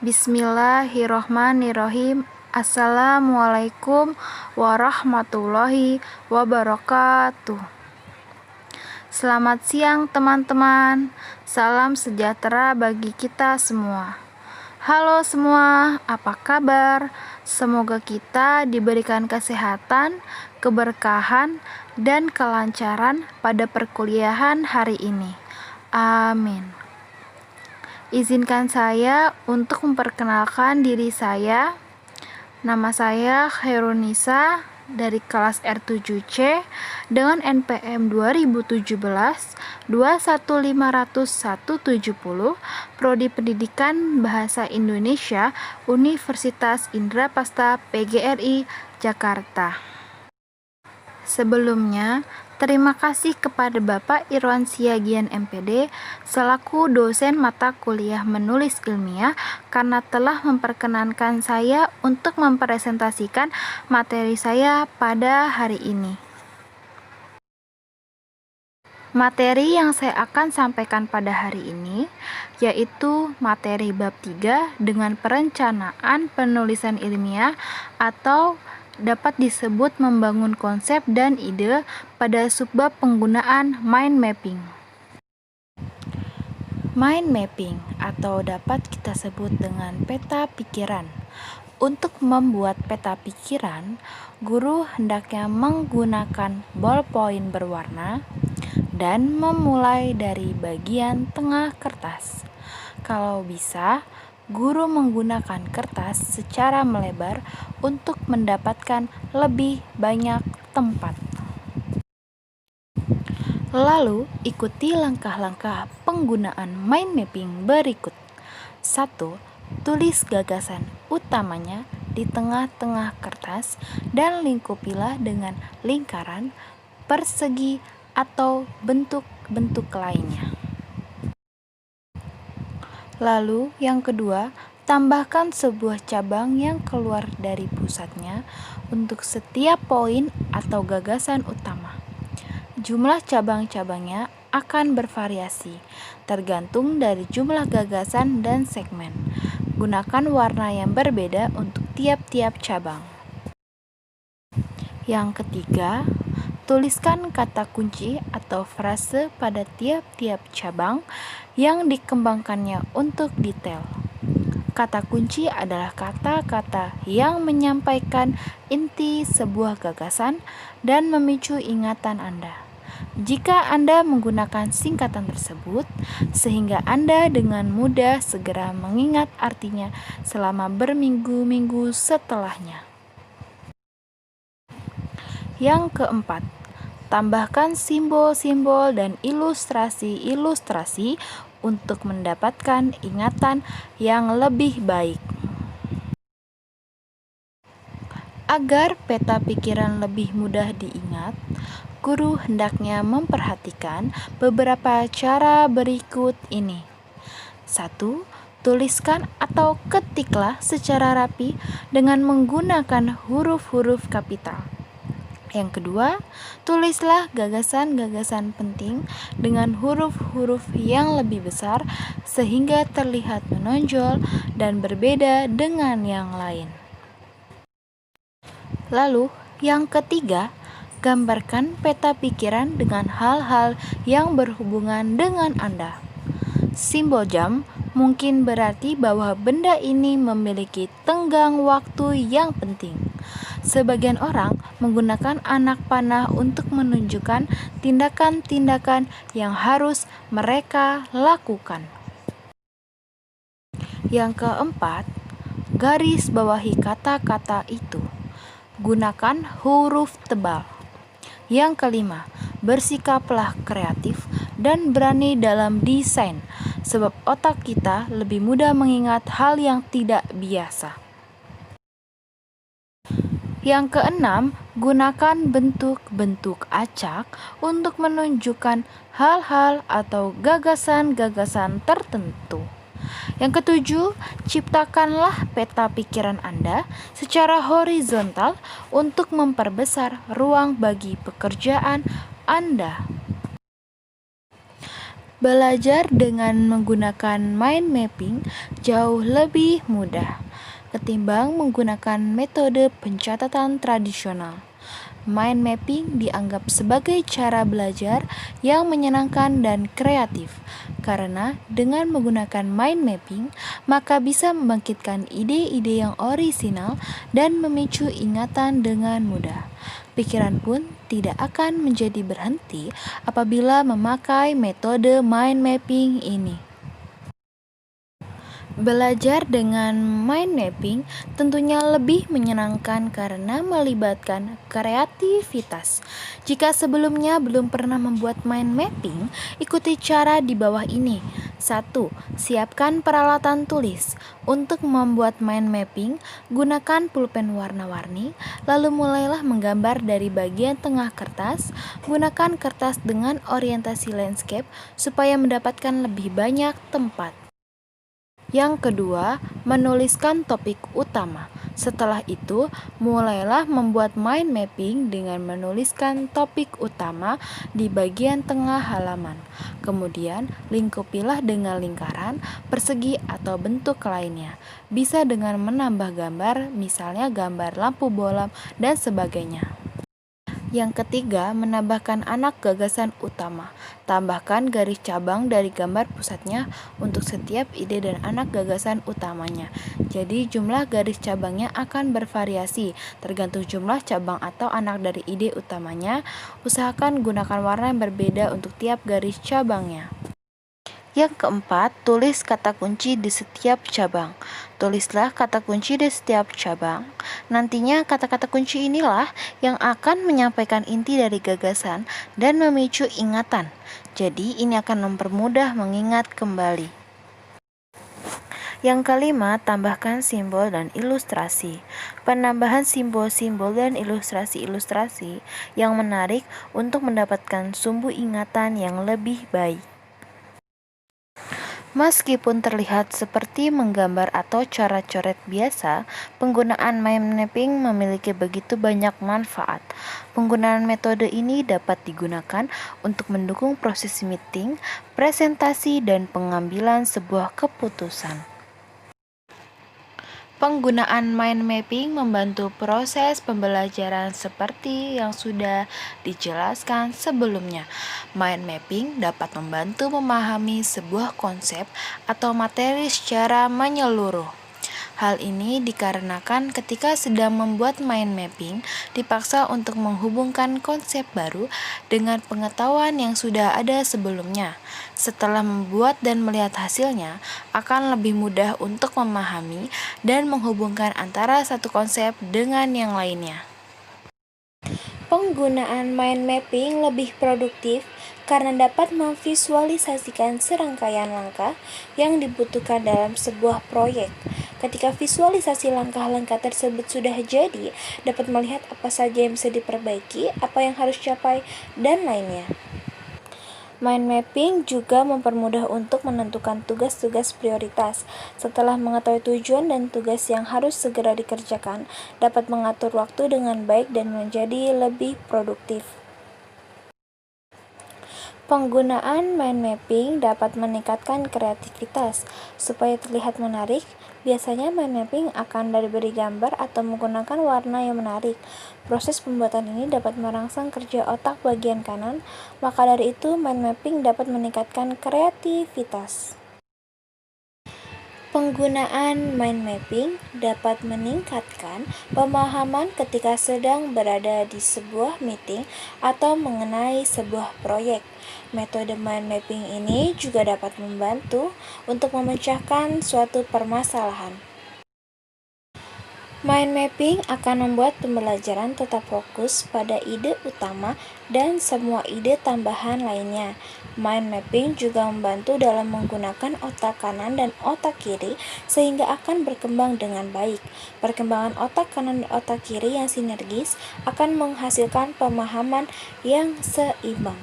Bismillahirrohmanirrohim. Assalamualaikum warahmatullahi wabarakatuh. Selamat siang teman-teman. Salam sejahtera bagi kita semua. Halo semua, apa kabar? Semoga kita diberikan kesehatan, keberkahan, dan kelancaran pada perkuliahan hari ini. Amin. Izinkan saya untuk memperkenalkan diri saya. Nama saya Khairunisa dari kelas R7C dengan NPM 2017 215170, Prodi Pendidikan Bahasa Indonesia, Universitas Indrapasta PGRI Jakarta. Sebelumnya, terima kasih kepada Bapak Irwan Siagian MPD selaku dosen mata kuliah menulis ilmiah karena telah memperkenankan saya untuk mempresentasikan materi saya pada hari ini. Materi yang saya akan sampaikan pada hari ini yaitu materi bab 3 dengan perencanaan penulisan ilmiah atau dapat disebut membangun konsep dan ide pada subbab penggunaan mind mapping. Mind mapping atau dapat kita sebut dengan peta pikiran. Untuk membuat peta pikiran, guru hendaknya menggunakan ballpoint berwarna dan memulai dari bagian tengah kertas. Kalau bisa, guru menggunakan kertas secara melebar untuk mendapatkan lebih banyak tempat. Lalu, ikuti langkah-langkah penggunaan mind mapping berikut. 1. Tulis gagasan utamanya di tengah-tengah kertas dan lingkupilah dengan lingkaran, persegi, atau bentuk-bentuk lainnya. Lalu, yang kedua, tambahkan sebuah cabang yang keluar dari pusatnya untuk setiap poin atau gagasan utama. Jumlah cabang-cabangnya akan bervariasi, tergantung dari jumlah gagasan dan segmen. Gunakan warna yang berbeda untuk tiap-tiap cabang. Yang ketiga, tuliskan kata kunci atau frase pada tiap-tiap cabang yang dikembangkannya untuk detail. Kata kunci adalah kata-kata yang menyampaikan inti sebuah gagasan dan memicu ingatan Anda. Jika Anda menggunakan singkatan tersebut, sehingga Anda dengan mudah segera mengingat artinya selama berminggu-minggu setelahnya. Yang keempat, tambahkan simbol-simbol dan ilustrasi-ilustrasi untuk mendapatkan ingatan yang lebih baik. Agar peta pikiran lebih mudah diingat, guru hendaknya memperhatikan beberapa cara berikut ini. 1. Tuliskan atau ketiklah secara rapi dengan menggunakan huruf-huruf kapital. Yang kedua, tulislah gagasan-gagasan penting dengan huruf-huruf yang lebih besar sehingga terlihat menonjol dan berbeda dengan yang lain. Lalu, yang ketiga, gambarkan peta pikiran dengan hal-hal yang berhubungan dengan Anda. Simbol jam mungkin berarti bahwa benda ini memiliki tenggang waktu yang penting. Sebagian orang menggunakan anak panah untuk menunjukkan tindakan-tindakan yang harus mereka lakukan. Yang keempat, garis bawahi kata-kata itu. Gunakan huruf tebal. Yang kelima, bersikaplah kreatif dan berani dalam desain, sebab otak kita lebih mudah mengingat hal yang tidak biasa. Yang keenam, gunakan bentuk-bentuk acak untuk menunjukkan hal-hal atau gagasan-gagasan tertentu. Yang ketujuh, ciptakanlah peta pikiran Anda secara horizontal untuk memperbesar ruang bagi pekerjaan Anda. Belajar dengan menggunakan mind mapping jauh lebih mudah ketimbang menggunakan metode pencatatan tradisional. Mind mapping dianggap sebagai cara belajar yang menyenangkan dan kreatif, karena dengan menggunakan mind mapping, maka bisa membangkitkan ide-ide yang orisinal dan memicu ingatan dengan mudah. Pikiran pun tidak akan menjadi berhenti apabila memakai metode mind mapping ini. Belajar dengan mind mapping tentunya lebih menyenangkan karena melibatkan kreativitas. Jika sebelumnya belum pernah membuat mind mapping, ikuti cara di bawah ini. 1. Siapkan peralatan tulis. Untuk membuat mind mapping, gunakan pulpen warna-warni, lalu mulailah menggambar dari bagian tengah kertas. Gunakan kertas dengan orientasi landscape supaya mendapatkan lebih banyak tempat. Yang kedua, menuliskan topik utama. Setelah itu, mulailah membuat mind mapping dengan menuliskan topik utama di bagian tengah halaman. Kemudian, lingkupilah dengan lingkaran, persegi, atau bentuk lainnya. Bisa dengan menambah gambar, misalnya gambar lampu bola dan sebagainya. Yang ketiga, menambahkan anak gagasan utama. Tambahkan garis cabang dari gambar pusatnya untuk setiap ide dan anak gagasan utamanya. Jadi jumlah garis cabangnya akan bervariasi tergantung jumlah cabang atau anak dari ide utamanya. Usahakan gunakan warna yang berbeda untuk tiap garis cabangnya. Yang keempat, tulis kata kunci di setiap cabang. Tulislah kata kunci di setiap cabang. Nantinya kata-kata kunci inilah yang akan menyampaikan inti dari gagasan dan memicu ingatan. Jadi ini akan mempermudah mengingat kembali. Yang kelima, tambahkan simbol dan ilustrasi. Penambahan simbol-simbol dan ilustrasi-ilustrasi yang menarik untuk mendapatkan sumbu ingatan yang lebih baik. Meskipun terlihat seperti menggambar atau cara coret biasa, penggunaan mind mapping memiliki begitu banyak manfaat. Penggunaan metode ini dapat digunakan untuk mendukung proses meeting, presentasi, dan pengambilan sebuah keputusan. Penggunaan mind mapping membantu proses pembelajaran seperti yang sudah dijelaskan sebelumnya. Mind mapping dapat membantu memahami sebuah konsep atau materi secara menyeluruh. Hal ini dikarenakan ketika sedang membuat mind mapping, dipaksa untuk menghubungkan konsep baru dengan pengetahuan yang sudah ada sebelumnya. Setelah membuat dan melihat hasilnya, akan lebih mudah untuk memahami dan menghubungkan antara satu konsep dengan yang lainnya. Penggunaan mind mapping lebih produktif karena dapat memvisualisasikan serangkaian langkah yang dibutuhkan dalam sebuah proyek. Ketika visualisasi langkah-langkah tersebut sudah jadi, dapat melihat apa saja yang bisa diperbaiki, apa yang harus dicapai, dan lainnya. Mind mapping juga mempermudah untuk menentukan tugas-tugas prioritas. Setelah mengetahui tujuan dan tugas yang harus segera dikerjakan, dapat mengatur waktu dengan baik dan menjadi lebih produktif. Penggunaan mind mapping dapat meningkatkan kreativitas. Supaya terlihat menarik, biasanya mind mapping akan diberi gambar atau menggunakan warna yang menarik. Proses pembuatan ini dapat merangsang kerja otak bagian kanan, maka dari itu mind mapping dapat meningkatkan kreativitas. Penggunaan mind mapping dapat meningkatkan pemahaman ketika sedang berada di sebuah meeting atau mengenai sebuah proyek. Metode mind mapping ini juga dapat membantu untuk memecahkan suatu permasalahan. Mind mapping akan membuat pembelajaran tetap fokus pada ide utama dan semua ide tambahan lainnya. Mind mapping juga membantu dalam menggunakan otak kanan dan otak kiri sehingga akan berkembang dengan baik. Perkembangan otak kanan dan otak kiri yang sinergis akan menghasilkan pemahaman yang seimbang.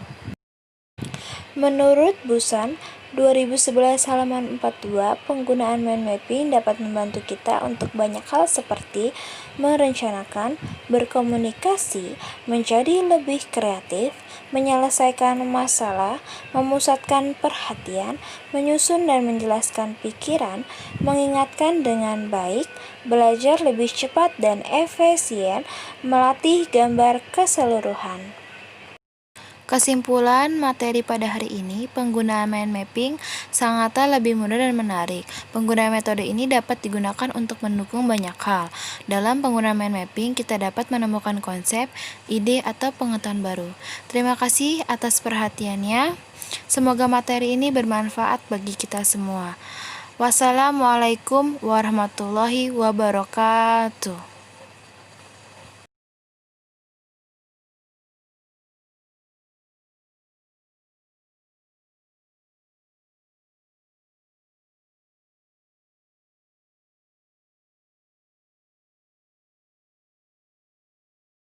Menurut Busan, 2011 halaman 42, penggunaan mind mapping dapat membantu kita untuk banyak hal seperti merencanakan, berkomunikasi, menjadi lebih kreatif, menyelesaikan masalah, memusatkan perhatian, menyusun dan menjelaskan pikiran, mengingatkan dengan baik, belajar lebih cepat dan efisien, melatih gambar keseluruhan. Kesimpulan materi pada hari ini, penggunaan mind mapping sangatlah lebih mudah dan menarik. Penggunaan metode ini dapat digunakan untuk mendukung banyak hal. Dalam penggunaan mind mapping, kita dapat menemukan konsep, ide, atau pengetahuan baru. Terima kasih atas perhatiannya. Semoga materi ini bermanfaat bagi kita semua. Wassalamualaikum warahmatullahi wabarakatuh.